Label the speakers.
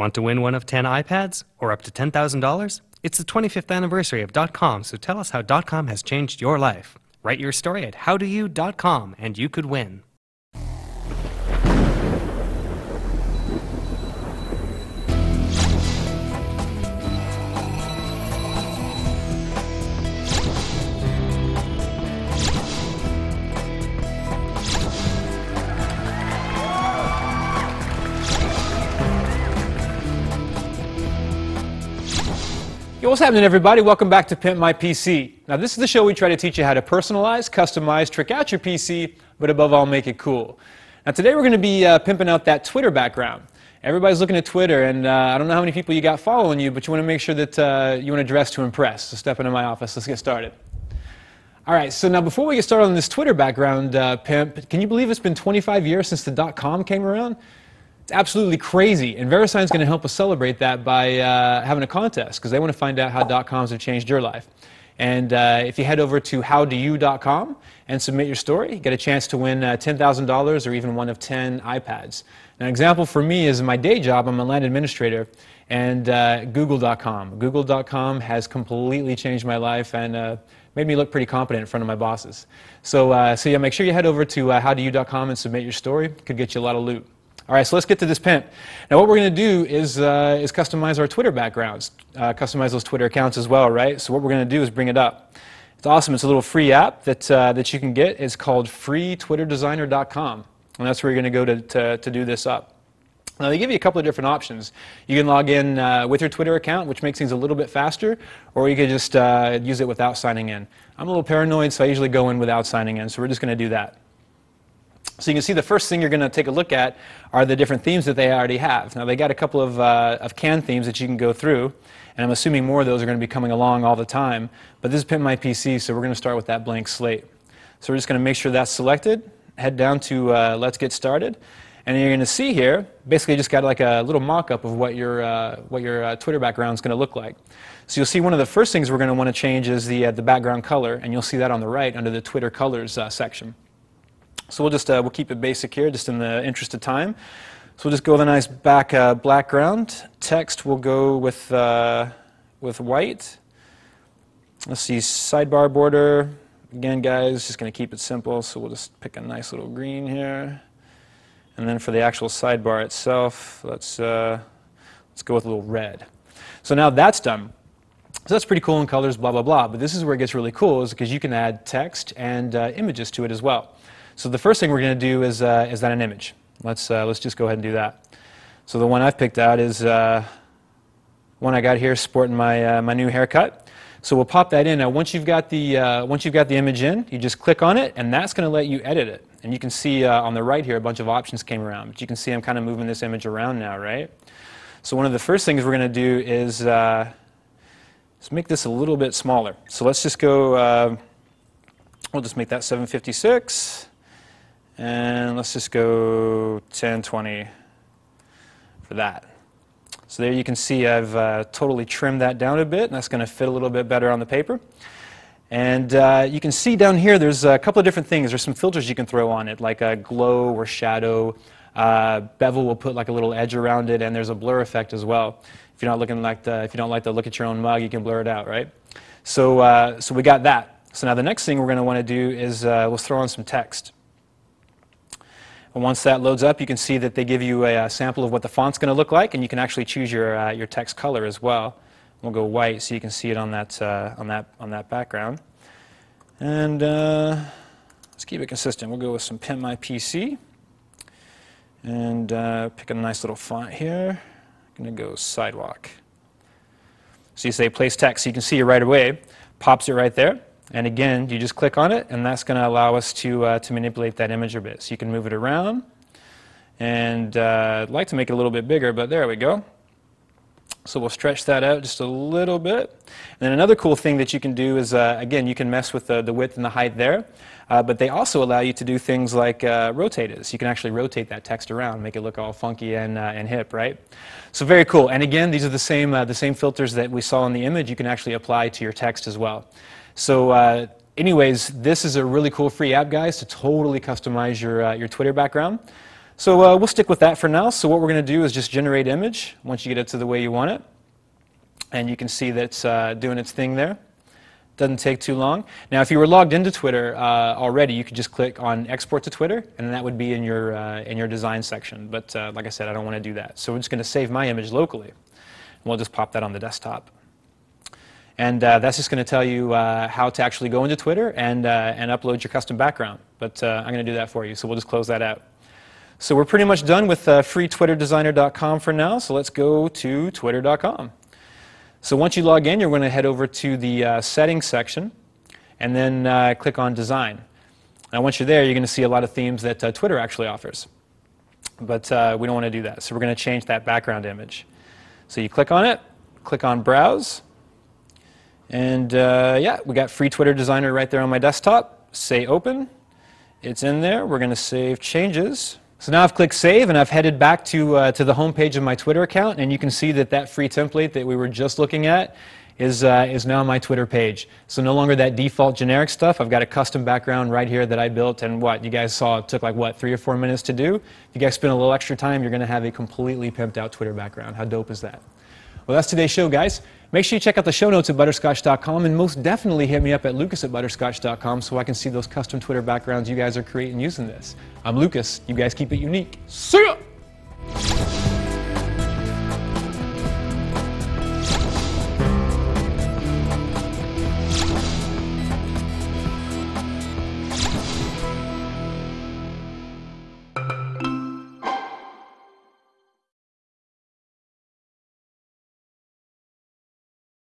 Speaker 1: Want to win one of 10 iPads or up to $10,000? It's the 25th anniversary of .com, so tell us how .com has changed your life. Write your story at howdoyou.com and you could win.
Speaker 2: Yo, what's happening, everybody? Welcome back to Pimp My PC. Now, this is the show we try to teach you how to personalize, customize, trick out your PC, but above all, make it cool. Now, today we're going to be pimping out that Twitter background. Everybody's looking at Twitter, and I don't know how many people you got following you, but you want to make sure that you want to dress to impress. So step into my office. Let's get started. All right, so now before we get started on this Twitter background, Pimp, can you believe it's been 25 years since the .com came around? It's absolutely crazy, and VeriSign's going to help us celebrate that by having a contest, because they want to find out how .coms have changed your life. And if you head over to howdoyou.com and submit your story, you get a chance to win $10,000 or even one of 10 iPads. Now, an example for me is in my day job, I'm a land administrator, and Google.com. Google.com has completely changed my life and made me look pretty competent in front of my bosses. So yeah, make sure you head over to howdoyou.com and submit your story. Could get you a lot of loot. All right, so let's get to this pimp. Now, what we're going to do is customize our Twitter backgrounds, customize those Twitter accounts as well, right? So what we're going to do is bring it up. It's awesome. It's a little free app that you can get. It's called freetwitterdesigner.com, and that's where you're going to go to do this up. Now, they give you a couple of different options. You can log in with your Twitter account, which makes things a little bit faster, or you could just use it without signing in. I'm a little paranoid, so I usually go in without signing in, so we're just going to do that. So you can see the first thing you're going to take a look at are the different themes that they already have. Now, they got a couple of canned themes that you can go through, and I'm assuming more of those are going to be coming along all the time. But this is Pimp My PC, so we're going to start with that blank slate. So we're just going to make sure that's selected, head down to Let's Get Started, and you're going to see here, basically just got like a little mock-up of what your Twitter background is going to look like. So you'll see one of the first things we're going to want to change is the background color, and you'll see that on the right under the Twitter colors section. So we'll keep it basic here, just in the interest of time. So we'll just go with a nice background. Text we'll go with white. Let's see, sidebar border. Again, guys, just going to keep it simple. So we'll just pick a nice little green here. And then for the actual sidebar itself, let's go with a little red. So now that's done. So that's pretty cool in colors, blah blah blah. But this is where it gets really cool, is because you can add text and images to it as well. So the first thing we're going to do is add an image. Let's just go ahead and do that. So the one I've picked out is one I got here, sporting my new haircut. So we'll pop that in. Now, once you've got the image in, you just click on it, and that's going to let you edit it. And you can see on the right here a bunch of options came around. But you can see I'm kind of moving this image around now, right? So one of the first things we're going to do is let's make this a little bit smaller. So let's just go. We'll just make that 756. And let's just go 1020 for that. So there you can see I've totally trimmed that down a bit, and that's going to fit a little bit better on the paper. And you can see down here there's a couple of different things. There's some filters you can throw on it, like a glow or shadow. Bevel will put like a little edge around it, and there's a blur effect as well. If you're not looking like if you don't like to look at your own mug, you can blur it out, right? So so we got that. So now the next thing we're going to want to do is let's throw on some text. And once that loads up, you can see that they give you a sample of what the font's going to look like, and you can actually choose your text color as well. We'll go white so you can see it on that background. And let's keep it consistent. We'll go with some Pimp My PC, and pick a nice little font here. I'm going to go Sidewalk. So you say place text, so you can see it right away. Pops it right there. And again, you just click on it, and that's going to allow us to manipulate that image a bit. So you can move it around, and I'd like to make it a little bit bigger, but there we go. So we'll stretch that out just a little bit. And then another cool thing that you can do is, again, you can mess with the width and the height there, but they also allow you to do things like rotate it. So you can actually rotate that text around, make it look all funky and hip, right? So very cool. And again, these are the same filters that we saw in the image. You can actually apply to your text as well. So anyways, this is a really cool free app, guys, to totally customize your Twitter background. So we'll stick with that for now. So what we're going to do is just generate image once you get it to the way you want it. And you can see that it's doing its thing there. Doesn't take too long. Now, if you were logged into Twitter already, you could just click on Export to Twitter, and that would be in your design section. But like I said, I don't want to do that. So we're just going to save my image locally. And we'll just pop that on the desktop. And that's just going to tell you how to actually go into Twitter and upload your custom background. But I'm going to do that for you, so we'll just close that out. So we're pretty much done with freetwitterdesigner.com for now, so let's go to twitter.com. So once you log in, you're going to head over to the settings section and then click on design. Now once you're there, you're going to see a lot of themes that Twitter actually offers. But we don't want to do that, so we're going to change that background image. So you click on it, click on browse, and yeah, we got Free Twitter Designer right there on my desktop. Say open. It's in there. We're going to save changes. So now I've clicked Save, and I've headed back to the home page of my Twitter account, and you can see that that free template that we were just looking at is now my Twitter page. So no longer that default generic stuff. I've got a custom background right here that I built, and what you guys saw, it took like, what, 3 or 4 minutes to do? If you guys spend a little extra time, you're going to have a completely pimped out Twitter background. How dope is that? Well, that's today's show, guys. Make sure you check out the show notes at butterscotch.com, and most definitely hit me up at lucas@butterscotch.com so I can see those custom Twitter backgrounds you guys are creating using this. I'm Lucas. You guys keep it unique. See ya!